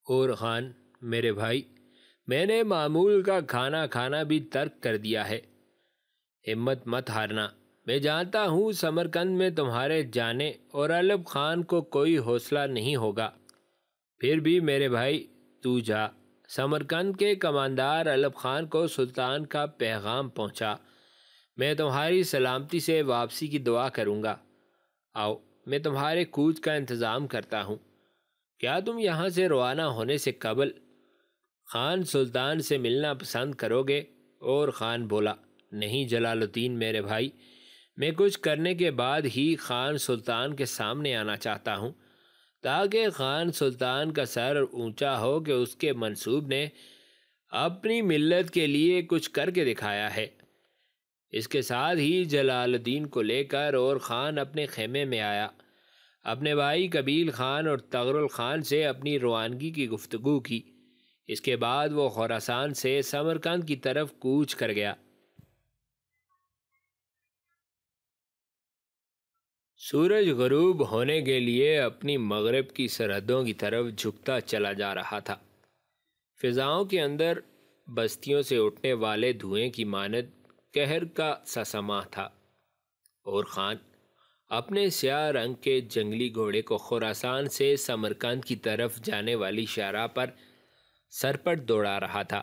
اور خان میرے بھائی، میں نے معمول کا کھانا کھانا بھی ترک کر دیا ہے۔ ہمت مت ہارنا، میں جانتا ہوں سمرقند میں تمہارے جانے اور علب خان کو کوئی حوصلہ نہیں ہوگا، پھر بھی میرے بھائی تو جا۔ سمرقند کے کماندار علب خان کو سلطان کا پیغام پہنچا، میں تمہاری سلامتی سے واپسی کی دعا کروں گا۔ آؤ، میں تمہارے کوچ کا انتظام کرتا ہوں۔ کیا تم یہاں سے روانہ ہونے سے قبل خان سلطان سے ملنا پسند کرو گے؟ اور خان بولا، نہیں جلال الدین میرے بھائی، میں کچھ کرنے کے بعد ہی خان سلطان کے سامنے آنا چاہتا ہوں، تاکہ خان سلطان کا سر اونچا ہو کہ اس کے منصوب نے اپنی ملت کے لیے کچھ کر کے دکھایا ہے۔ اس کے ساتھ ہی جلال الدین کو لے کر اور خان اپنے خیمے میں آیا، اپنے بھائی قبیل خان اور تغرل خان سے اپنی روانگی کی گفتگو کی۔ اس کے بعد وہ خراسان سے سمرقند کی طرف کوچ کر گیا۔ سورج غروب ہونے کے لیے اپنی مغرب کی سرحدوں کی طرف جھکتا چلا جا رہا تھا۔ فضاؤں کے اندر بستیوں سے اٹھنے والے دھوئیں کی مانند قہر کا سسماں تھا، اور خان اپنے سیاہ رنگ کے جنگلی گھوڑے کو خراسان سے سمرقند کی طرف جانے والی شاہراہ پر سرپٹ دوڑا رہا تھا۔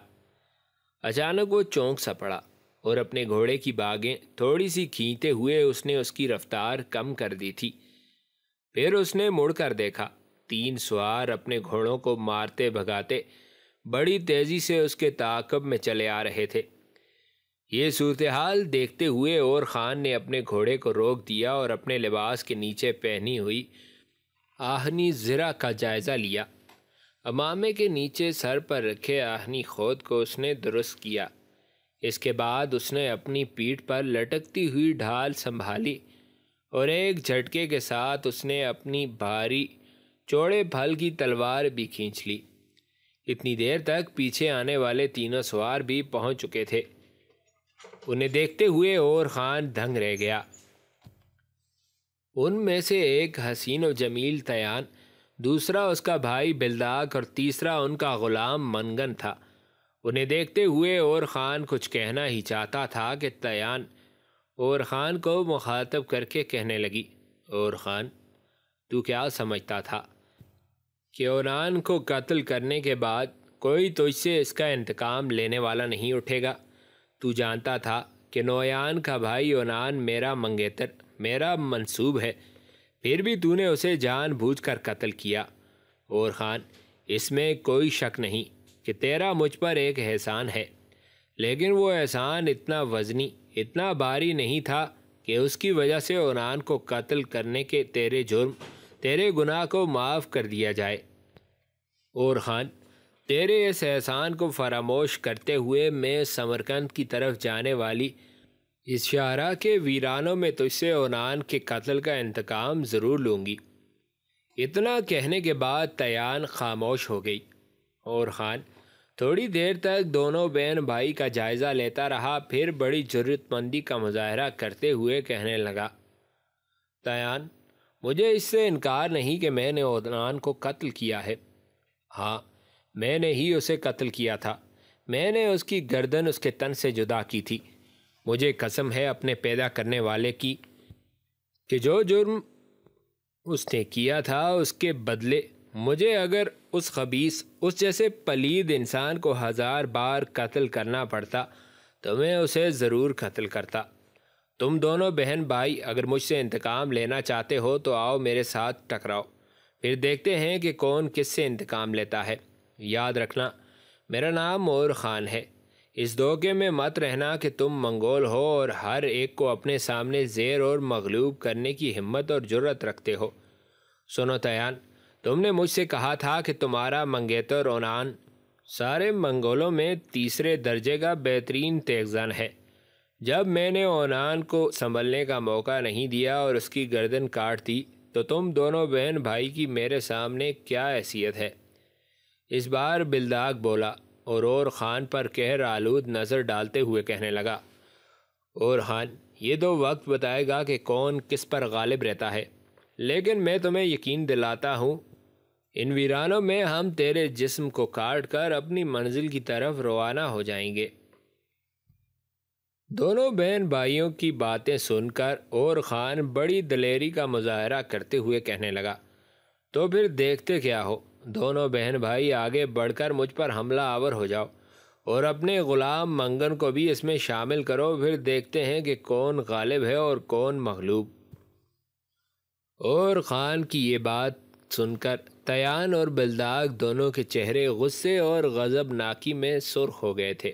اچانک وہ چونک سا پڑا اور اپنے گھوڑے کی باگیں تھوڑی سی کھینچتے ہوئے اس نے اس کی رفتار کم کر دی تھی۔ پھر اس نے مڑ کر دیکھا، 3 سوار اپنے گھوڑوں کو مارتے بھگاتے بڑی تیزی سے اس کے تعاقب میں چلے آ رہے تھے۔ یہ صورتحال دیکھتے ہوئے اور خان نے اپنے گھوڑے کو روک دیا اور اپنے لباس کے نیچے پہنی ہوئی آہنی زرہ کا جائزہ لیا۔ امامے کے نیچے سر پر رکھے آہنی خود کو اس نے درست کیا۔ اس کے بعد اس نے اپنی پیٹھ پر لٹکتی ہوئی ڈھال سنبھالی اور ایک جھٹکے کے ساتھ اس نے اپنی بھاری چوڑے پھل کی تلوار بھی کھینچ لی۔ اتنی دیر تک پیچھے آنے والے 3 سوار بھی پہنچ چکے تھے۔ انہیں دیکھتے ہوئے اور خان دھنگ رہ گیا۔ ان میں سے ایک حسین و جمیل تیان، دوسرا اس کا بھائی بلداغ اور تیسرا ان کا غلام منگن تھا۔ انہیں دیکھتے ہوئے اور خان کچھ کہنا ہی چاہتا تھا کہ تیان اور خان کو مخاطب کر کے کہنے لگی، اور خان، تو کیا سمجھتا تھا کہ اونان کو قتل کرنے کے بعد کوئی تجھ سے اس کا انتقام لینے والا نہیں اٹھے گا؟ تو جانتا تھا کہ نویان کا بھائی اونان میرا منگیتر، میرا منصوب ہے، پھر بھی تو نے اسے جان بوجھ کر قتل کیا۔ اور خان، اس میں کوئی شک نہیں کہ تیرا مجھ پر ایک احسان ہے، لیکن وہ احسان اتنا وزنی، اتنا بھاری نہیں تھا کہ اس کی وجہ سے اونان کو قتل کرنے کے تیرے جرم، تیرے گناہ کو معاف کر دیا جائے۔ اور خان، تیرے اس احسان کو فراموش کرتے ہوئے میں سمرقند کی طرف جانے والی اس شاہراہ کے ویرانوں میں تجھ سے اونان کے قتل کا انتقام ضرور لوں گی۔ اتنا کہنے کے بعد تیان خاموش ہو گئی، اور خان تھوڑی دیر تک دونوں بہن بھائی کا جائزہ لیتا رہا، پھر بڑی جرأت مندی کا مظاہرہ کرتے ہوئے کہنے لگا، تیان، مجھے اس سے انکار نہیں کہ میں نے اونان کو قتل کیا ہے۔ ہاں، میں نے ہی اسے قتل کیا تھا، میں نے اس کی گردن اس کے تن سے جدا کی تھی۔ مجھے قسم ہے اپنے پیدا کرنے والے کی کہ جو جرم اس نے کیا تھا اس کے بدلے مجھے اگر اس خبیث، اس جیسے پلید انسان کو 1000 بار قتل کرنا پڑتا تو میں اسے ضرور قتل کرتا۔ تم دونوں بہن بھائی اگر مجھ سے انتقام لینا چاہتے ہو تو آؤ میرے ساتھ ٹکراؤ، پھر دیکھتے ہیں کہ کون کس سے انتقام لیتا ہے۔ یاد رکھنا، میرا نام اور خان ہے۔ اس دھوکے میں مت رہنا کہ تم منگول ہو اور ہر ایک کو اپنے سامنے زیر اور مغلوب کرنے کی ہمت اور جرأت رکھتے ہو۔ سنو تیان، تم نے مجھ سے کہا تھا کہ تمہارا منگیتر اونان سارے منگولوں میں تیسرے درجے کا بہترین تیغزن ہے۔ جب میں نے اونان کو سنبھلنے کا موقع نہیں دیا اور اس کی گردن کاٹ دی تو تم دونوں بہن بھائی کی میرے سامنے کیا حیثیت ہے؟ اس بار بلداغ بولا اور خان پر قہر آلود نظر ڈالتے ہوئے کہنے لگا، اور خان، یہ تو وقت بتائے گا کہ کون کس پر غالب رہتا ہے، لیکن میں تمہیں یقین دلاتا ہوں ان ویرانوں میں ہم تیرے جسم کو کاٹ کر اپنی منزل کی طرف روانہ ہو جائیں گے۔ دونوں بہن بھائیوں کی باتیں سن کر اور خان بڑی دلیری کا مظاہرہ کرتے ہوئے کہنے لگا، تو پھر دیکھتے کیا ہو، دونوں بہن بھائی آگے بڑھ کر مجھ پر حملہ آور ہو جاؤ اور اپنے غلام منگن کو بھی اس میں شامل کرو، پھر دیکھتے ہیں کہ کون غالب ہے اور کون مغلوب۔ اور خان کی یہ بات سن کر تیان اور بلداغ دونوں کے چہرے غصے اور غضب ناکی میں سرخ ہو گئے تھے۔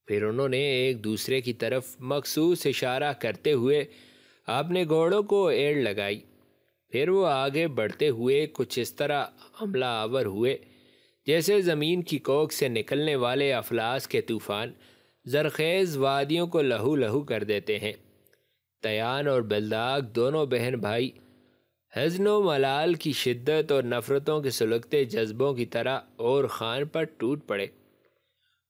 پھر انہوں نے ایک دوسرے کی طرف مخصوص اشارہ کرتے ہوئے اپنے گھوڑوں کو ایڑ لگائی۔ پھر وہ آگے بڑھتے ہوئے کچھ اس طرح حملہ آور ہوئے جیسے زمین کی کوکھ سے نکلنے والے افلاس کے طوفان زرخیز وادیوں کو لہو لہو کر دیتے ہیں۔ تیان اور بلداغ دونوں بہن بھائی حزن و ملال کی شدت اور نفرتوں کے سلگتے جذبوں کی طرح اور خان پر ٹوٹ پڑے،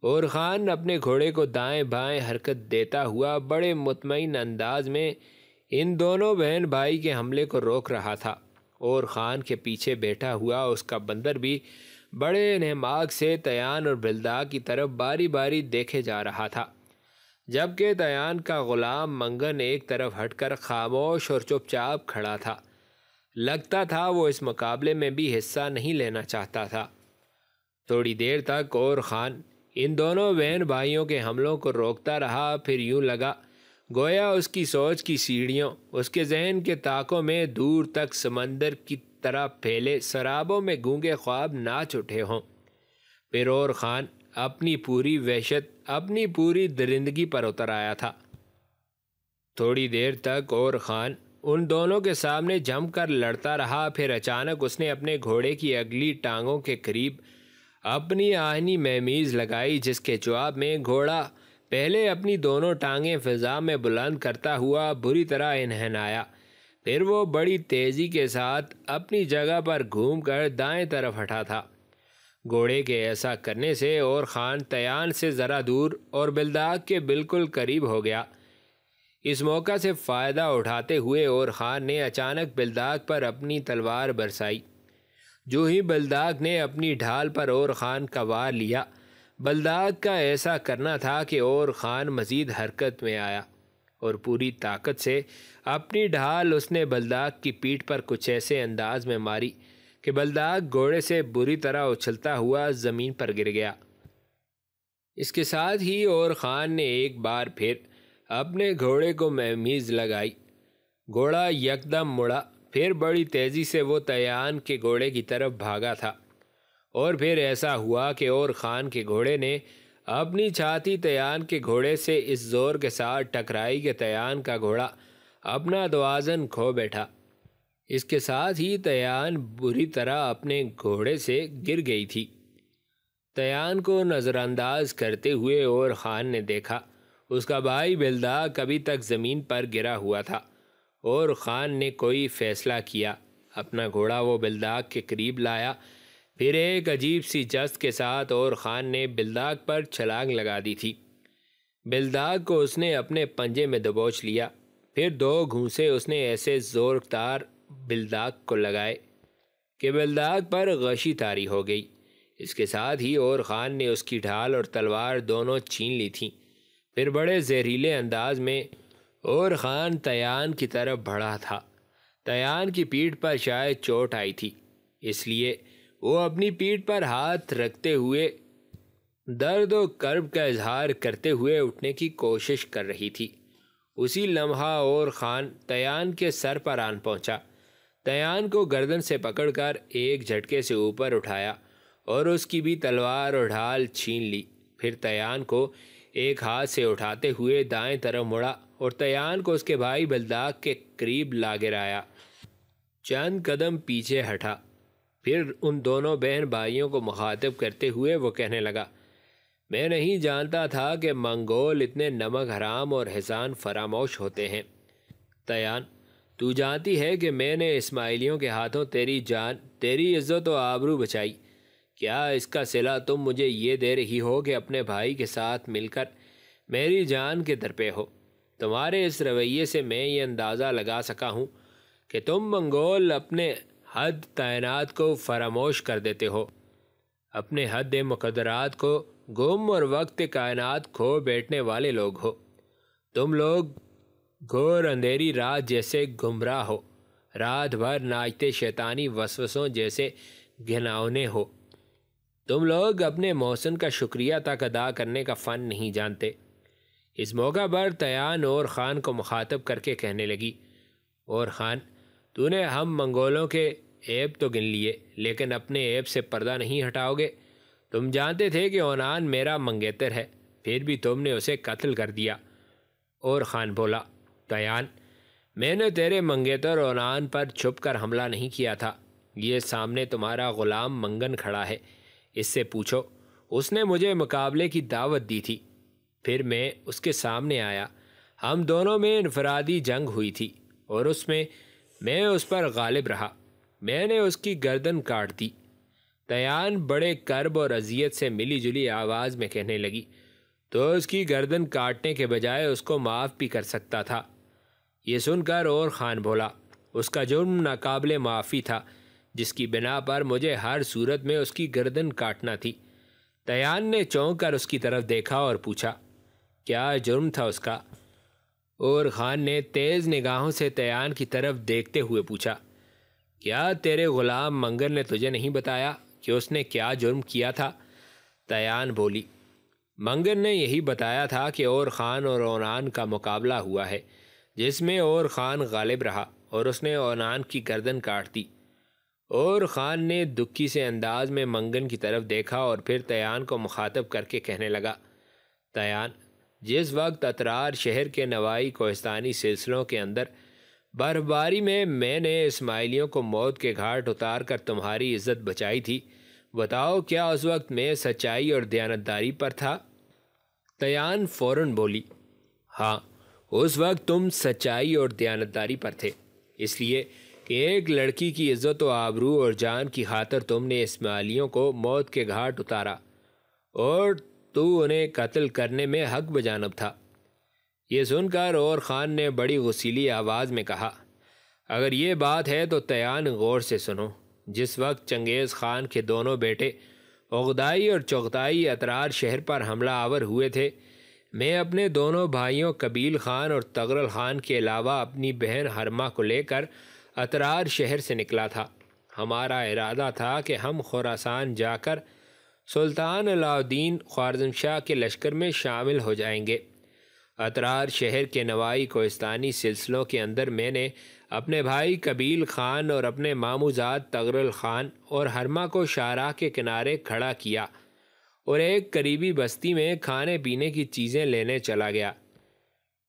اور خان اپنے گھوڑے کو دائیں بائیں حرکت دیتا ہوا بڑے مطمئن انداز میں ان دونوں بہن بھائی کے حملے کو روک رہا تھا، اور خان کے پیچھے بیٹھا ہوا اس کا بندر بھی بڑے انہماک سے تیان اور بلداغ کی طرف باری باری دیکھے جا رہا تھا، جبکہ تیان کا غلام منگن ایک طرف ہٹ کر خاموش اور چپ چاپ کھڑا تھا۔ لگتا تھا وہ اس مقابلے میں بھی حصہ نہیں لینا چاہتا تھا۔ تھوڑی دیر تک اور خان ان دونوں بہن بھائیوں کے حملوں کو روکتا رہا، پھر یوں لگا گویا اس کی سوچ کی سیڑھیوں اس کے ذہن کے طاقوں میں دور تک سمندر کی طرح پھیلے سرابوں میں گونگے خواب ناچ اٹھے ہوں۔ پھر اور خان اپنی پوری وحشت، اپنی پوری درندگی پر اتر آیا تھا۔ تھوڑی دیر تک اور خان ان دونوں کے سامنے جم کر لڑتا رہا، پھر اچانک اس نے اپنے گھوڑے کی اگلی ٹانگوں کے قریب اپنی آہنی مہمیز لگائی، جس کے جواب میں گھوڑا پہلے اپنی دونوں ٹانگیں فضا میں بلند کرتا ہوا بری طرح انہنایا، پھر وہ بڑی تیزی کے ساتھ اپنی جگہ پر گھوم کر دائیں طرف ہٹا تھا۔ گھوڑے کے ایسا کرنے سے اور خان تیان سے ذرا دور اور بلداغ کے بالکل قریب ہو گیا۔ اس موقع سے فائدہ اٹھاتے ہوئے اور خان نے اچانک بلداغ پر اپنی تلوار برسائی۔ جو ہی بلداغ نے اپنی ڈھال پر اور خان کا وار لیا، بلداغ کا ایسا کرنا تھا کہ اور خان مزید حرکت میں آیا، اور پوری طاقت سے اپنی ڈھال اس نے بلداغ کی پیٹھ پر کچھ ایسے انداز میں ماری کہ بلداغ گھوڑے سے بری طرح اچھلتا ہوا زمین پر گر گیا۔ اس کے ساتھ ہی اور خان نے ایک بار پھر اپنے گھوڑے کو مہمیز لگائی۔ گھوڑا یکدم مڑا، پھر بڑی تیزی سے وہ تیان کے گھوڑے کی طرف بھاگا تھا، اور پھر ایسا ہوا کہ اور خان کے گھوڑے نے اپنی چھاتی تیان کے گھوڑے سے اس زور کے ساتھ ٹکرائی کہ تیان کا گھوڑا اپنا توازن کھو بیٹھا۔ اس کے ساتھ ہی تیان بری طرح اپنے گھوڑے سے گر گئی تھی۔ تیان کو نظر انداز کرتے ہوئے اور خان نے دیکھا اس کا بھائی بلداغ کبھی تک زمین پر گرا ہوا تھا، اور خان نے کوئی فیصلہ کیا۔ اپنا گھوڑا وہ بلداغ کے قریب لایا، پھر ایک عجیب سی جست کے ساتھ اور خان نے بلداغ پر چھلانگ لگا دی تھی۔ بلداغ کو اس نے اپنے پنجے میں دبوچ لیا، پھر دو گھونسے اس نے ایسے زوردار بلداغ کو لگائے کہ بلداغ پر غشی طاری ہو گئی۔ اس کے ساتھ ہی اور خان نے اس کی ڈھال اور تلوار دونوں چھین لی تھیں۔ پھر بڑے زہریلے انداز میں اور خان تیان کی طرف بڑھا تھا۔ تیان کی پیٹھ پر شاید چوٹ آئی تھی، اس لیے وہ اپنی پیٹھ پر ہاتھ رکھتے ہوئے درد و کرب کا اظہار کرتے ہوئے اٹھنے کی کوشش کر رہی تھی۔ اسی لمحہ اور خان تیان کے سر پر آن پہنچا، تیان کو گردن سے پکڑ کر ایک جھٹکے سے اوپر اٹھایا اور اس کی بھی تلوار اور ڈھال چھین لی۔ پھر تیان کو ایک ہاتھ سے اٹھاتے ہوئے دائیں طرف مڑا اور تیان کو اس کے بھائی بلداغ کے قریب لا گرایا۔ چند قدم پیچھے ہٹا، پھر ان دونوں بہن بھائیوں کو مخاطب کرتے ہوئے وہ کہنے لگا، میں نہیں جانتا تھا کہ منگول اتنے نمک حرام اور حسان فراموش ہوتے ہیں۔ تیان، تو جانتی ہے کہ میں نے اسماعیلیوں کے ہاتھوں تیری جان، تیری عزت و آبرو بچائی۔ کیا اس کا صلہ تم مجھے یہ دے رہی ہو کہ اپنے بھائی کے ساتھ مل کر میری جان کے در پہ ہو؟ تمہارے اس رویے سے میں یہ اندازہ لگا سکا ہوں کہ تم منگول اپنے حد تعینات کو فراموش کر دیتے ہو، اپنے حد مقدرات کو گم اور وقت کائنات کھو بیٹھنے والے لوگ ہو۔ تم لوگ گھور اندھیری رات جیسے گمراہ ہو، رات بھر ناچتے شیطانی وسوسوں جیسے گھناؤنے ہو۔ تم لوگ اپنے محسن کا شکریہ تک ادا کرنے کا فن نہیں جانتے۔ اس موقع پر تیان اور خان کو مخاطب کر کے کہنے لگی، اور خان، تو نے ہم منگولوں کے عیب تو گن لیے، لیکن اپنے عیب سے پردہ نہیں ہٹاؤ گے۔ تم جانتے تھے کہ اونان میرا منگیتر ہے، پھر بھی تم نے اسے قتل کر دیا۔ اور خان بولا، تیان، میں نے تیرے منگیتر اونان پر چھپ کر حملہ نہیں کیا تھا، یہ سامنے تمہارا غلام منگن کھڑا ہے، اس سے پوچھو، اس نے مجھے مقابلے کی دعوت دی تھی، پھر میں اس کے سامنے آیا، ہم دونوں میں انفرادی جنگ ہوئی تھی، اور اس میں اس پر غالب رہا، میں نے اس کی گردن کاٹ دی۔ تیان بڑے کرب اور اذیت سے ملی جلی آواز میں کہنے لگی، تو اس کی گردن کاٹنے کے بجائے اس کو معاف بھی کر سکتا تھا۔ یہ سن کر اور خان بولا، اس کا جرم ناقابل معافی تھا، جس کی بنا پر مجھے ہر صورت میں اس کی گردن کاٹنا تھی۔ تیان نے چونک کر اس کی طرف دیکھا اور پوچھا، کیا جرم تھا اس کا؟ اور خان نے تیز نگاہوں سے تیان کی طرف دیکھتے ہوئے پوچھا، کیا تیرے غلام منگن نے تجھے نہیں بتایا کہ اس نے کیا جرم کیا تھا؟ تیان بولی، منگن نے یہی بتایا تھا کہ اور خان اور اونان کا مقابلہ ہوا ہے، جس میں اور خان غالب رہا اور اس نے اونان کی گردن کاٹ دی۔ اور خان نے دکھی سے انداز میں منگن کی طرف دیکھا اور پھر تیان کو مخاطب کر کے کہنے لگا، تیان، جس وقت اترار شہر کے نوائی کوہستانی سلسلوں کے اندر برفباری میں نے اسماعیلیوں کو موت کے گھاٹ اتار کر تمہاری عزت بچائی تھی، بتاؤ کیا اس وقت میں سچائی اور دیانتداری پر تھا؟ تیان فوراً بولی، ہاں، اس وقت تم سچائی اور دیانتداری پر تھے، اس لیے کہ ایک لڑکی کی عزت و آبرو اور جان کی خاطر تم نے اسماعیلیوں کو موت کے گھاٹ اتارا، اور تو انہیں قتل کرنے میں حق بجانب تھا۔ یہ سن کر اور خان نے بڑی غصیلی آواز میں کہا، اگر یہ بات ہے تو تیان غور سے سنو، جس وقت چنگیز خان کے دونوں بیٹے عقدائی اور چغتائی اترار شہر پر حملہ آور ہوئے تھے، میں اپنے دونوں بھائیوں قبیل خان اور تغرل خان کے علاوہ اپنی بہن حرمہ کو لے کر اترار شہر سے نکلا تھا۔ ہمارا ارادہ تھا کہ ہم خراسان جا کر سلطان علاء الدین خوارزم شاہ کے لشکر میں شامل ہو جائیں گے۔ اترار شہر کے نوائی کوہستانی سلسلوں کے اندر میں نے اپنے بھائی قبیل خان اور اپنے ماموزاد تغرل خان اور حرمہ کو شاہراہ کے کنارے کھڑا کیا اور ایک قریبی بستی میں کھانے پینے کی چیزیں لینے چلا گیا۔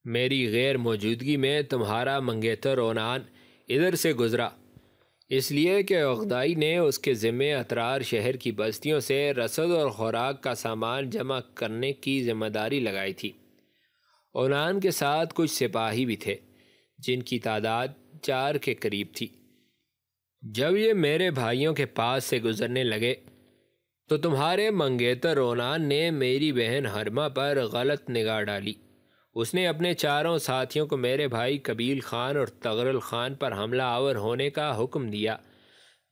میری غیر موجودگی میں تمہارا منگیتر اونان ادھر سے گزرا، اس لیے کہ عقدائی نے اس کے ذمے اترار شہر کی بستیوں سے رسد اور خوراک کا سامان جمع کرنے کی ذمہ داری لگائی تھی۔ اونان کے ساتھ کچھ سپاہی بھی تھے، جن کی تعداد 4 کے قریب تھی۔ جب یہ میرے بھائیوں کے پاس سے گزرنے لگے تو تمہارے منگیتر اونان نے میری بہن حرمہ پر غلط نگاہ ڈالی۔ اس نے اپنے 4 ساتھیوں کو میرے بھائی قبیل خان اور تغرل خان پر حملہ آور ہونے کا حکم دیا۔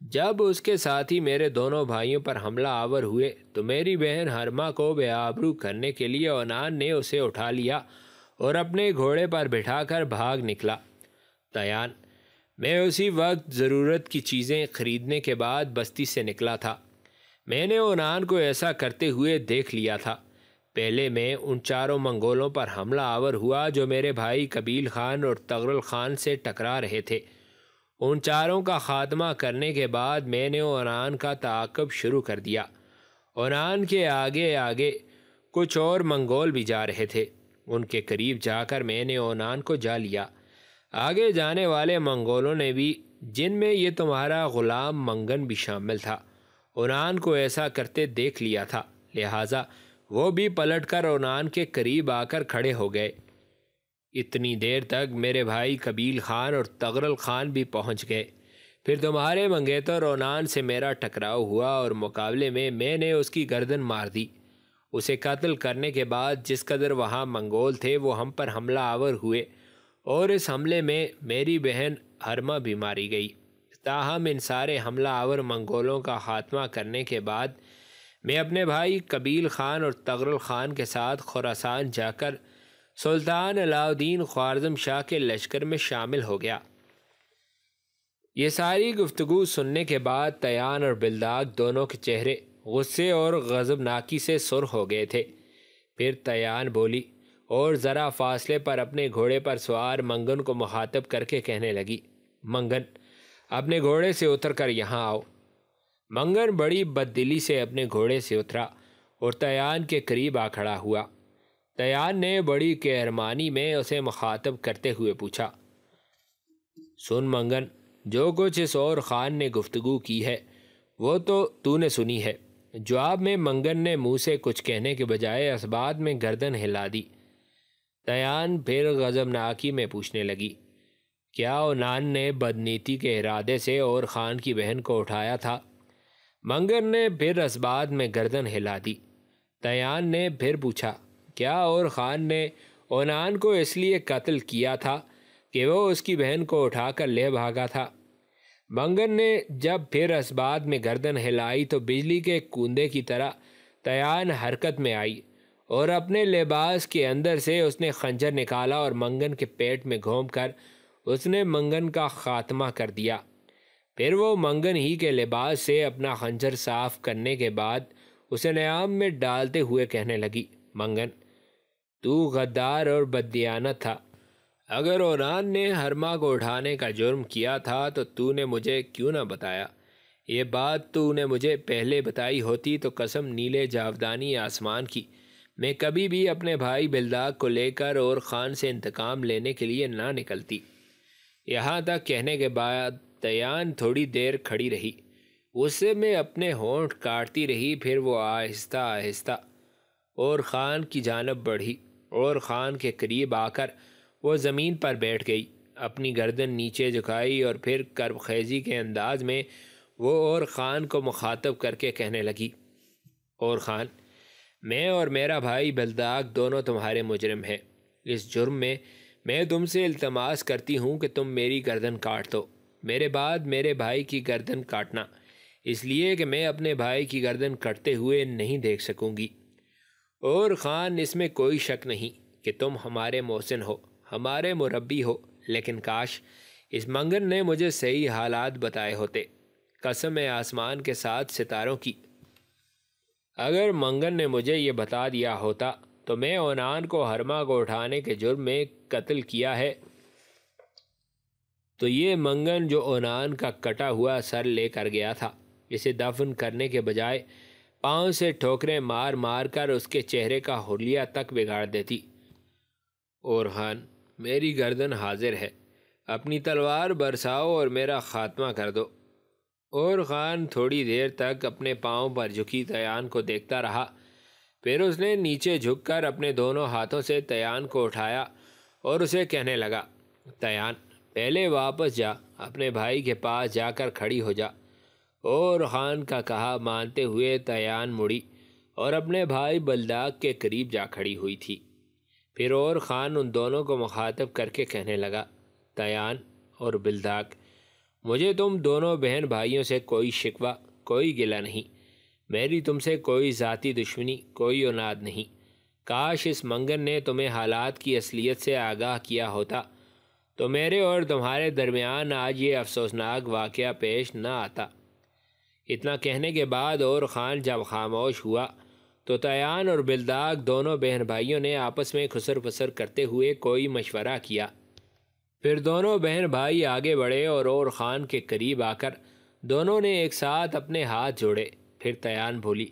جب اس کے ساتھی میرے دونوں بھائیوں پر حملہ آور ہوئے تو میری بہن حرمہ کو بے آبرو کرنے کے لیے اونان نے اسے اٹھا لیا اور اپنے گھوڑے پر بٹھا کر بھاگ نکلا۔ تیان، میں اسی وقت ضرورت کی چیزیں خریدنے کے بعد بستی سے نکلا تھا۔ میں نے اونان کو ایسا کرتے ہوئے دیکھ لیا تھا۔ پہلے میں ان 4 منگولوں پر حملہ آور ہوا جو میرے بھائی قبیل خان اور تغرل خان سے ٹکرا رہے تھے۔ ان 4 کا خاتمہ کرنے کے بعد میں نے اونان کا تعاقب شروع کر دیا۔ اونان کے آگے آگے کچھ اور منگول بھی جا رہے تھے، ان کے قریب جا کر میں نے اونان کو جا لیا۔ آگے جانے والے منگولوں نے بھی، جن میں یہ تمہارا غلام منگن بھی شامل تھا، اونان کو ایسا کرتے دیکھ لیا تھا، لہٰذا وہ بھی پلٹ کر اونان کے قریب آ کر کھڑے ہو گئے۔ اتنی دیر تک میرے بھائی قبیل خان اور تغرل خان بھی پہنچ گئے۔ پھر تمہارے منگیتر اونان سے میرا ٹکراؤ ہوا اور مقابلے میں نے اس کی گردن مار دی۔ اسے قتل کرنے کے بعد جس قدر وہاں منگول تھے وہ ہم پر حملہ آور ہوئے اور اس حملے میں میری بہن حرمہ بھی ماری گئی۔ تاہم ان سارے حملہ آور منگولوں کا خاتمہ کرنے کے بعد میں اپنے بھائی قبیل خان اور تغرل خان کے ساتھ خراسان جا کر سلطان علاء الدین خوارزم شاہ کے لشکر میں شامل ہو گیا۔ یہ ساری گفتگو سننے کے بعد تیان اور بلداغ دونوں کے چہرے غصے اور غضبناکی سے سرخ ہو گئے تھے۔ پھر تیان بولی اور ذرا فاصلے پر اپنے گھوڑے پر سوار منگن کو مخاطب کر کے کہنے لگی، منگن، اپنے گھوڑے سے اتر کر یہاں آؤ۔ منگن بڑی بددلی سے اپنے گھوڑے سے اترا اور تیان کے قریب آ کھڑا ہوا۔ تیان نے بڑی قہرمانی میں اسے مخاطب کرتے ہوئے پوچھا، سن منگن، جو کچھ اس اور خان نے گفتگو کی ہے وہ تو نے سنی ہے۔ جواب میں منگن نے منہ سے کچھ کہنے کے بجائے اسبات میں گردن ہلا دی۔ تیان پھر غضبناکی میں پوچھنے لگی، کیا اونان نے بدنیتی کے ارادے سے اور خان کی بہن کو اٹھایا تھا؟ منگن نے پھر اسبات میں گردن ہلا دی۔ تیان نے پھر پوچھا، کیا اور خان نے اونان کو اس لیے قتل کیا تھا کہ وہ اس کی بہن کو اٹھا کر لے بھاگا تھا؟ منگن نے جب پھر اسبات میں گردن ہلائی تو بجلی کے کوندے کی طرح تیان حرکت میں آئی اور اپنے لباس کے اندر سے اس نے خنجر نکالا اور منگن کے پیٹ میں گھونپ کر اس نے منگن کا خاتمہ کر دیا۔ پھر وہ منگن ہی کے لباس سے اپنا خنجر صاف کرنے کے بعد اسے نیام میں ڈالتے ہوئے کہنے لگی، منگن، تو غدار اور بددیانت تھا۔ اگر اونان نے ہرما کو اٹھانے کا جرم کیا تھا تو نے مجھے کیوں نہ بتایا؟ یہ بات تو نے مجھے پہلے بتائی ہوتی تو قسم نیلے جاودانی آسمان کی میں کبھی بھی اپنے بھائی بلداغ کو لے کر اور خان سے انتقام لینے کے لیے نہ نکلتی۔ یہاں تک کہنے کے بعد تیان تھوڑی دیر کھڑی رہی، غصے میں اپنے ہونٹ کاٹتی رہی۔ پھر وہ آہستہ آہستہ اور خان کی جانب بڑھی اور خان کے قریب آ کر وہ زمین پر بیٹھ گئی، اپنی گردن نیچے جھکائی اور پھر کرب خیزی کے انداز میں وہ اور خان کو مخاطب کر کے کہنے لگی، اور خان، میں اور میرا بھائی بلداغ دونوں تمہارے مجرم ہیں۔ اس جرم میں تم سے التماس کرتی ہوں کہ تم میری گردن کاٹ دو، میرے بعد میرے بھائی کی گردن کاٹنا، اس لیے کہ میں اپنے بھائی کی گردن کٹتے ہوئے نہیں دیکھ سکوں گی۔ اور خان، اس میں کوئی شک نہیں کہ تم ہمارے محسن ہو، ہمارے مربی ہو، لیکن کاش اس منگن نے مجھے صحیح حالات بتائے ہوتے، قسم آسمان کے ساتھ ستاروں کی۔ اگر منگن نے مجھے یہ بتا دیا ہوتا تو میں اونان کو ہرما کو اٹھانے کے جرم میں قتل کیا ہے تو یہ منگن جو اونان کا کٹا ہوا سر لے کر گیا تھا، اسے دفن کرنے کے بجائے پاؤں سے ٹھوکریں مار مار کر اس کے چہرے کا حلیہ تک بگاڑ دیتی۔ اور خان، میری گردن حاضر ہے، اپنی تلوار برساؤ اور میرا خاتمہ کر دو۔ اور خان تھوڑی دیر تک اپنے پاؤں پر جھکی تیان کو دیکھتا رہا، پھر اس نے نیچے جھک کر اپنے دونوں ہاتھوں سے تیان کو اٹھایا اور اسے کہنے لگا، تیان، پہلے واپس جا، اپنے بھائی کے پاس جا کر کھڑی ہو جا۔ اور خان کا کہا مانتے ہوئے تیان مڑی اور اپنے بھائی بلداغ کے قریب جا کھڑی ہوئی تھی۔ پھر اور خان ان دونوں کو مخاطب کر کے کہنے لگا، تیان اور بلداغ، مجھے تم دونوں بہن بھائیوں سے کوئی شکوہ، کوئی گلہ نہیں، میری تم سے کوئی ذاتی دشمنی، کوئی اوناد نہیں۔ کاش اس منگن نے تمہیں حالات کی اصلیت سے آگاہ کیا ہوتا تو میرے اور تمہارے درمیان آج یہ افسوسناک واقعہ پیش نہ آتا۔ اتنا کہنے کے بعد اور خان جب خاموش ہوا تو تیان اور بلداغ دونوں بہن بھائیوں نے آپس میں خسر پسر کرتے ہوئے کوئی مشورہ کیا۔ پھر دونوں بہن بھائی آگے بڑھے اور خان کے قریب آ کر دونوں نے ایک ساتھ اپنے ہاتھ جوڑے۔ پھر تیان بولی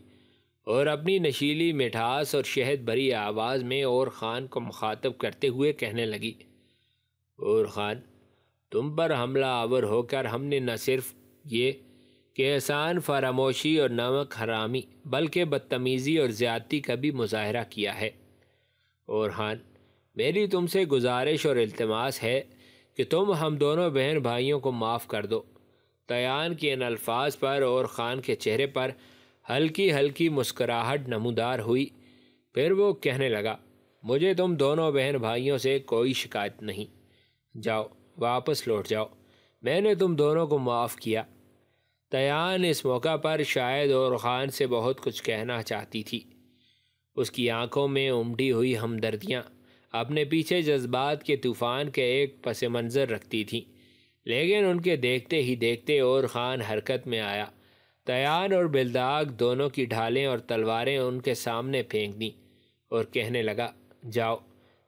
اور اپنی نشیلی مٹھاس اور شہد بھری آواز میں اور خان کو مخاطب کرتے ہوئے کہنے لگی، اور خان، تم پر حملہ آور ہو کر ہم نے نہ صرف یہ کہ احسان فراموشی اور نمک حرامی بلکہ بدتمیزی اور زیادتی کا بھی مظاہرہ کیا ہے۔ اور خان، میری تم سے گزارش اور التماس ہے کہ تم ہم دونوں بہن بھائیوں کو معاف کر دو۔ تیان کے ان الفاظ پر اور خان کے چہرے پر ہلکی ہلکی مسکراہٹ نمودار ہوئی۔ پھر وہ کہنے لگا، مجھے تم دونوں بہن بھائیوں سے کوئی شکایت نہیں، جاؤ، واپس لوٹ جاؤ، میں نے تم دونوں کو معاف کیا۔ تیان اس موقع پر شاید اور خان سے بہت کچھ کہنا چاہتی تھی۔ اس کی آنکھوں میں امٹی ہوئی ہمدردیاں اپنے پیچھے جذبات کے طوفان کے ایک پس منظر رکھتی تھیں، لیکن ان کے دیکھتے ہی دیکھتے اور خان حرکت میں آیا۔ تیان اور بلداغ دونوں کی ڈھالیں اور تلواریں ان کے سامنے پھینک دیں اور کہنے لگا، جاؤ،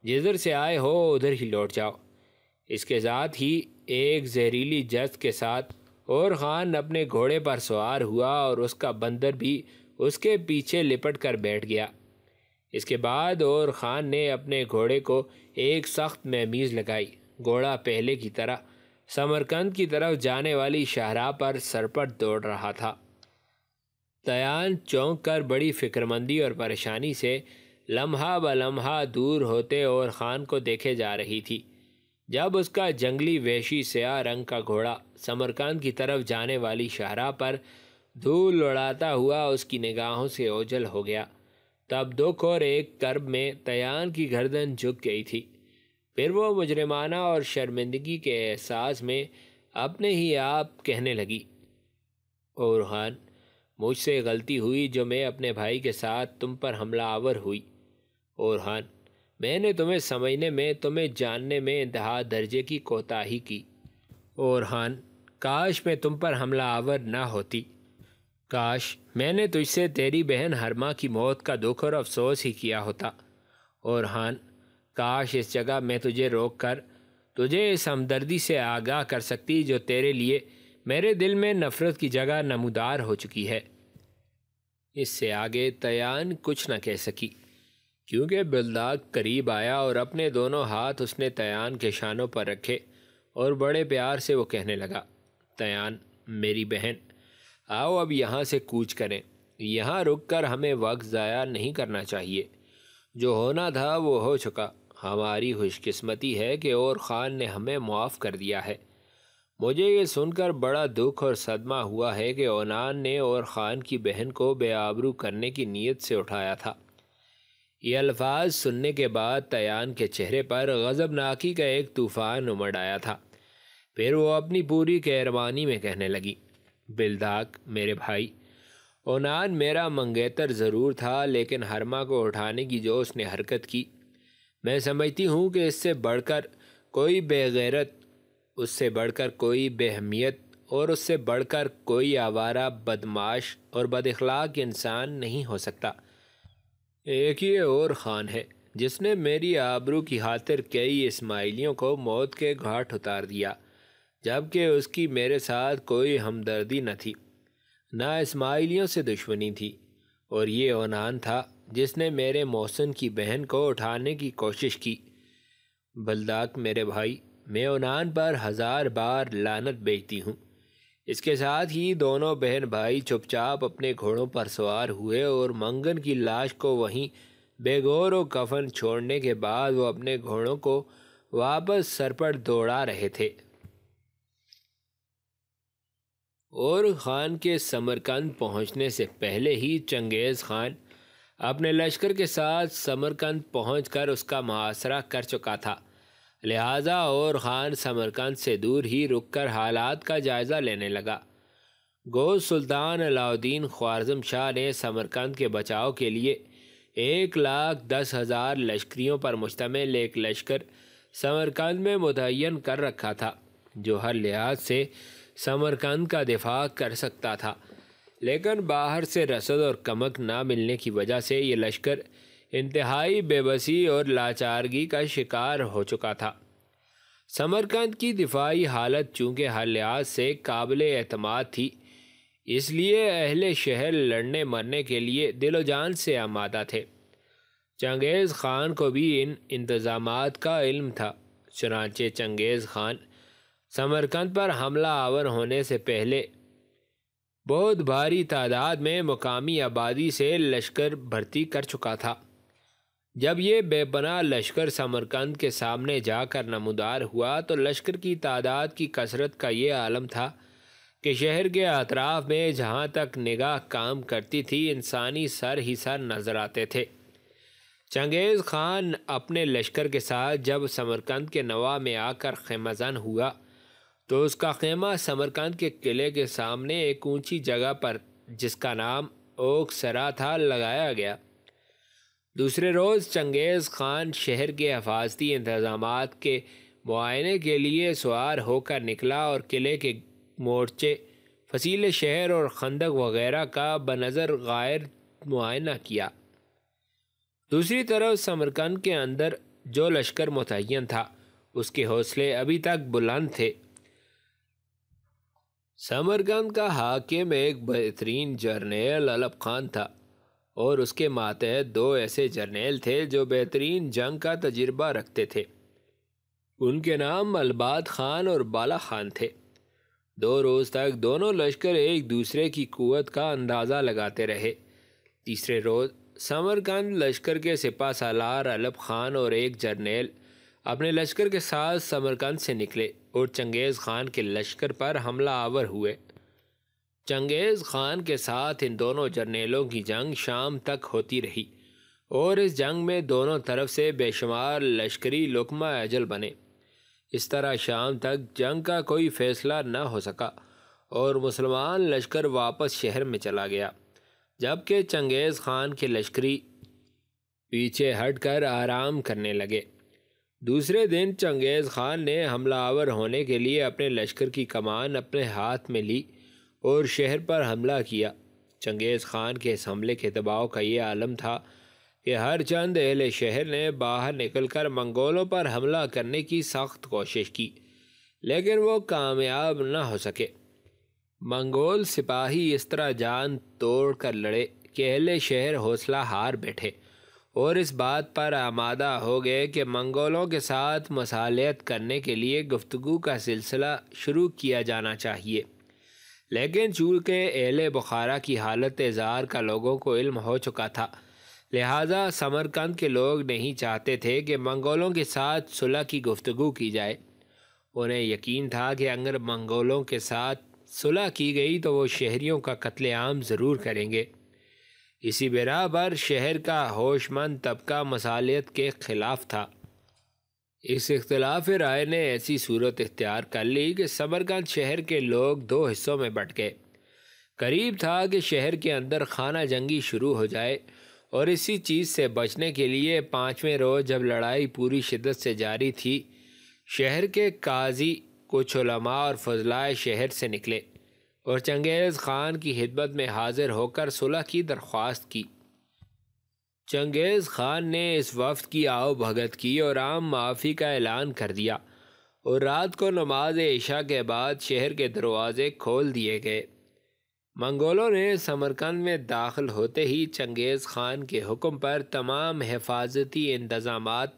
جدھر سے آئے ہو ادھر ہی لوٹ جاؤ۔ اس کے ساتھ ہی ایک زہریلی جست کے ساتھ اور خان اپنے گھوڑے پر سوار ہوا اور اس کا بندر بھی اس کے پیچھے لپٹ کر بیٹھ گیا۔ اس کے بعد اور خان نے اپنے گھوڑے کو ایک سخت مہمیز لگائی۔ گھوڑا پہلے کی طرح سمرقند کی طرف جانے والی شاہراہ پر سرپٹ دوڑ رہا تھا۔ تیان چونک کر بڑی فکرمندی اور پریشانی سے لمحہ بلمحہ دور ہوتے اور خان کو دیکھے جا رہی تھی۔ جب اس کا جنگلی وحشی سیاہ رنگ کا گھوڑا سمرقند کی طرف جانے والی شاہراہ پر دھول اڑاتا ہوا اس کی نگاہوں سے اوجھل ہو گیا، تب دکھ اور ایک کرب میں تیان کی گردن جھک گئی تھی۔ پھر وہ مجرمانہ اور شرمندگی کے احساس میں اپنے ہی آپ کہنے لگی، اور خان، مجھ سے غلطی ہوئی جو میں اپنے بھائی کے ساتھ تم پر حملہ آور ہوئی۔ اور خان، میں نے تمہیں سمجھنے میں، تمہیں جاننے میں انتہا درجے کی کوتاہی کی۔ اور خان، کاش میں تم پر حملہ آور نہ ہوتی، کاش میں نے تجھ سے تیری بہن ہرما کی موت کا دکھ اور افسوس ہی کیا ہوتا۔ اور خان، کاش اس جگہ میں تجھے روک کر تجھے اس ہمدردی سے آگاہ کر سکتی جو تیرے لیے میرے دل میں نفرت کی جگہ نمودار ہو چکی ہے۔ اس سے آگے تیان کچھ نہ کہہ سکی، کیونکہ بلداغ قریب آیا اور اپنے دونوں ہاتھ اس نے تیان کے شانوں پر رکھے اور بڑے پیار سے وہ کہنے لگا، تیان، میری بہن، آؤ اب یہاں سے کوچ کریں۔ یہاں رک کر ہمیں وقت ضائع نہیں کرنا چاہیے۔ جو ہونا تھا وہ ہو چکا۔ ہماری خوش قسمتی ہے کہ اور خان نے ہمیں معاف کر دیا ہے۔ مجھے یہ سن کر بڑا دکھ اور صدمہ ہوا ہے کہ اونان نے اور خان کی بہن کو بے آبرو کرنے کی نیت سے اٹھایا تھا۔ یہ الفاظ سننے کے بعد تیان کے چہرے پر غضبناکی کا ایک طوفان امڑ آیا تھا۔ پھر وہ اپنی پوری قہرمانی میں کہنے لگی، بلداغ میرے بھائی، اونان میرا منگیتر ضرور تھا، لیکن ہرما کو اٹھانے کی جو اس نے حرکت کی، میں سمجھتی ہوں کہ اس سے بڑھ کر کوئی بے غیرت، اس سے بڑھ کر کوئی بے اہمیت اور اس سے بڑھ کر کوئی آوارہ، بدمعاش اور بد اخلاق انسان نہیں ہو سکتا۔ ایک یہ اور خان ہے جس نے میری آبرو کی خاطر کئی اسماعیلیوں کو موت کے گھاٹ اتار دیا، جبکہ اس کی میرے ساتھ کوئی ہمدردی نہ تھی، نہ اسماعیلیوں سے دشمنی تھی۔ اور یہ اونان تھا جس نے میرے محسن کی بہن کو اٹھانے کی کوشش کی۔ بلداغ میرے بھائی، میں اونان پر 1000 بار لعنت بھیجتی ہوں۔ اس کے ساتھ ہی دونوں بہن بھائی چپ چاپ اپنے گھوڑوں پر سوار ہوئے اور منگن کی لاش کو وہیں بے گور و کفن چھوڑنے کے بعد وہ اپنے گھوڑوں کو واپس سر پر دوڑا رہے تھے۔ اور خان کے سمرقند پہنچنے سے پہلے ہی چنگیز خان اپنے لشکر کے ساتھ سمرقند پہنچ کر اس کا محاصرہ کر چکا تھا، لہٰذا اور خان سمرقند سے دور ہی رک کر حالات کا جائزہ لینے لگا۔ گوزد سلطان علاء الدین خوارزم شاہ نے سمرقند کے بچاؤ کے لیے 1,10,000 لشکریوں پر مشتمل ایک لشکر سمرقند میں متعین کر رکھا تھا، جو ہر لحاظ سے سمرقند کا دفاع کر سکتا تھا، لیکن باہر سے رسد اور کمک نہ ملنے کی وجہ سے یہ لشکر انتہائی بے بسی اور لاچارگی کا شکار ہو چکا تھا۔ سمرقند کی دفاعی حالت چونکہ ہر لحاظ سے قابل اعتماد تھی، اس لیے اہل شہر لڑنے مرنے کے لیے دل و جان سے آمادہ تھے۔ چنگیز خان کو بھی ان انتظامات کا علم تھا، چنانچہ چنگیز خان سمرقند پر حملہ آور ہونے سے پہلے بہت بھاری تعداد میں مقامی آبادی سے لشکر بھرتی کر چکا تھا۔ جب یہ بے پناہ لشکر سمرقند کے سامنے جا کر نمودار ہوا تو لشکر کی تعداد کی کثرت کا یہ عالم تھا کہ شہر کے اطراف میں جہاں تک نگاہ کام کرتی تھی انسانی سر ہی سر نظر آتے تھے۔ چنگیز خان اپنے لشکر کے ساتھ جب سمرقند کے نواح میں آ کر خیمہ زن ہوا تو اس کا خیمہ سمرقند کے قلعے کے سامنے ایک اونچی جگہ پر جس کا نام اوک سرا تھا لگایا گیا۔ دوسرے روز چنگیز خان شہر کے حفاظتی انتظامات کے معائنے کے لیے سوار ہو کر نکلا اور قلعے کے مورچے، فصیل شہر اور خندق وغیرہ کا بنظر غائر معائنہ کیا۔ دوسری طرف سمرقند کے اندر جو لشکر متعین تھا اس کے حوصلے ابھی تک بلند تھے۔ سمرقند کا حاکم ایک بہترین جرنیل علب خان تھا اور اس کے ماتحت دو ایسے جرنیل تھے جو بہترین جنگ کا تجربہ رکھتے تھے۔ ان کے نام الباد خان اور بالا خان تھے۔ 2 روز تک دونوں لشکر ایک دوسرے کی قوت کا اندازہ لگاتے رہے۔ تیسرے روز سمرقند لشکر کے سپہ سالار علب خان اور ایک جرنیل اپنے لشکر کے ساتھ سمرقند سے نکلے اور چنگیز خان کے لشکر پر حملہ آور ہوئے۔ چنگیز خان کے ساتھ ان دونوں جرنیلوں کی جنگ شام تک ہوتی رہی اور اس جنگ میں دونوں طرف سے بے شمار لشکری لقمہ اجل بنے۔ اس طرح شام تک جنگ کا کوئی فیصلہ نہ ہو سکا اور مسلمان لشکر واپس شہر میں چلا گیا، جبکہ چنگیز خان کے لشکری پیچھے ہٹ کر آرام کرنے لگے۔ دوسرے دن چنگیز خان نے حملہ آور ہونے کے لیے اپنے لشکر کی کمان اپنے ہاتھ میں لی اور شہر پر حملہ کیا۔ چنگیز خان کے اس حملے کے دباؤ کا یہ عالم تھا کہ ہر چند اہل شہر نے باہر نکل کر منگولوں پر حملہ کرنے کی سخت کوشش کی، لیکن وہ کامیاب نہ ہو سکے۔ منگول سپاہی اس طرح جان توڑ کر لڑے کہ اہل شہر حوصلہ ہار بیٹھے اور اس بات پر آمادہ ہو گئے کہ منگولوں کے ساتھ مصالحت کرنے کے لیے گفتگو کا سلسلہ شروع کیا جانا چاہیے، لیکن چونکہ اہل بخارا کی حالت زار کا لوگوں کو علم ہو چکا تھا، لہٰذا سمرقند کے لوگ نہیں چاہتے تھے کہ منگولوں کے ساتھ صلح کی گفتگو کی جائے۔ انہیں یقین تھا کہ اگر منگولوں کے ساتھ صلح کی گئی تو وہ شہریوں کا قتل عام ضرور کریں گے۔ اسی بنا پر شہر کا ہوش مند طبقہ مصالحت کے خلاف تھا۔ اس اختلاف رائے نے ایسی صورت اختیار کر لی کہ سمرقند شہر کے لوگ 2 حصوں میں بٹ گئے۔ قریب تھا کہ شہر کے اندر خانہ جنگی شروع ہو جائے، اور اسی چیز سے بچنے کے لیے 5ویں روز جب لڑائی پوری شدت سے جاری تھی، شہر کے قاضی، کچھ علماء اور فضلاء شہر سے نکلے اور چنگیز خان کی خدمت میں حاضر ہو کر صلح کی درخواست کی۔ چنگیز خان نے اس وفد کی آؤ بھگت کی اور عام معافی کا اعلان کر دیا، اور رات کو نماز عشاء کے بعد شہر کے دروازے کھول دیے گئے۔ منگولوں نے سمرقند میں داخل ہوتے ہی چنگیز خان کے حکم پر تمام حفاظتی انتظامات،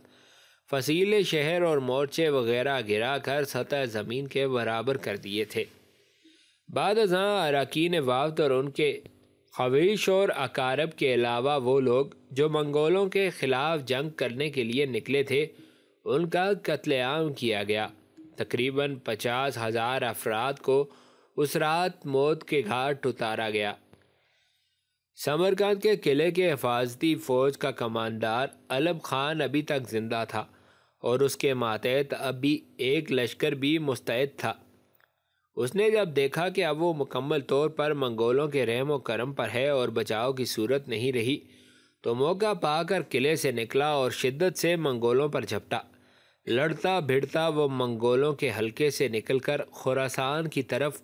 فصیل شہر اور مورچے وغیرہ گرا کر سطح زمین کے برابر کر دیے تھے۔ بعد ازاں اراکین وفد اور ان کے خویش اور اقارب کے علاوہ وہ لوگ جو منگولوں کے خلاف جنگ کرنے کے لیے نکلے تھے، ان کا قتل عام کیا گیا۔ تقریباً 50,000 افراد کو اس رات موت کے گھاٹ اتارا گیا۔ سمرقند کے قلعے کے حفاظتی فوج کا کماندار علب خان ابھی تک زندہ تھا اور اس کے ماتحت ابھی ایک لشکر بھی مستعد تھا۔ اس نے جب دیکھا کہ اب وہ مکمل طور پر منگولوں کے رحم و کرم پر ہے اور بچاؤ کی صورت نہیں رہی، تو موقع پا کر قلعے سے نکلا اور شدت سے منگولوں پر جھپٹا۔ لڑتا بھڑتا وہ منگولوں کے حلقے سے نکل کر خراسان کی طرف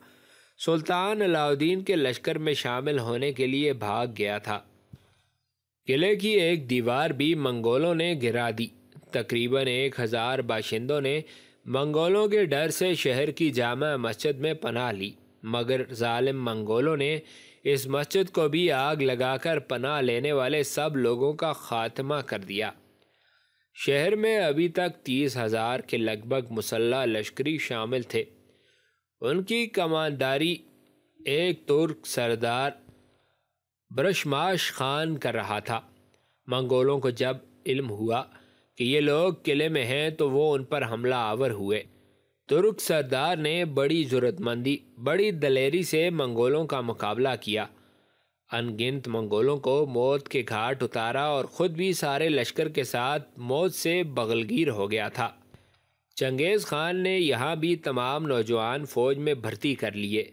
سلطان علاء الدین کے لشکر میں شامل ہونے کے لیے بھاگ گیا تھا۔ قلعے کی ایک دیوار بھی منگولوں نے گرا دی۔ تقریباً 1000 باشندوں نے منگولوں کے ڈر سے شہر کی جامع مسجد میں پناہ لی، مگر ظالم منگولوں نے اس مسجد کو بھی آگ لگا کر پناہ لینے والے سب لوگوں کا خاتمہ کر دیا۔ شہر میں ابھی تک 30,000 کے لگ بھگ مسلح لشکری شامل تھے۔ ان کی کمانداری ایک ترک سردار برشماش خان کر رہا تھا۔ منگولوں کو جب علم ہوا کہ یہ لوگ قلعے میں ہیں تو وہ ان پر حملہ آور ہوئے۔ ترک سردار نے بڑی جرأت مندی، بڑی دلیری سے منگولوں کا مقابلہ کیا، ان گنت منگولوں کو موت کے گھاٹ اتارا اور خود بھی سارے لشکر کے ساتھ موت سے بغلگیر ہو گیا تھا۔ چنگیز خان نے یہاں بھی تمام نوجوان فوج میں بھرتی کر لیے۔